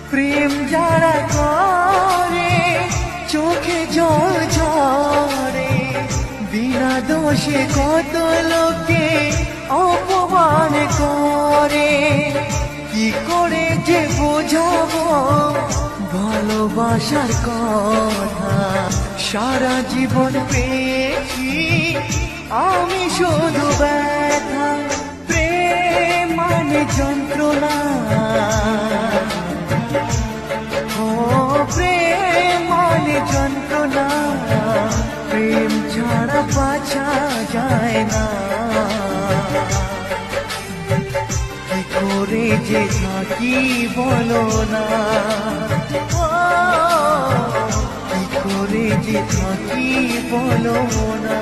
প্রেম যারা করে চোখে জল ঝরে, বিনা দোষে কত লোকে অপমান করে। কি করে যে বোঝাবো ভালোবাসার কথা, সারা জীবন পেয়েছি আমি শুধু ব্যথা। প্রেম মানে যন্ত্রণা, ও প্রেম মানে যন্ত্রণা, প্রেম ছাড়া বাঁচা যায় না। কি করে যে থাকি বলো না, কি করে যে থাকি বলো না।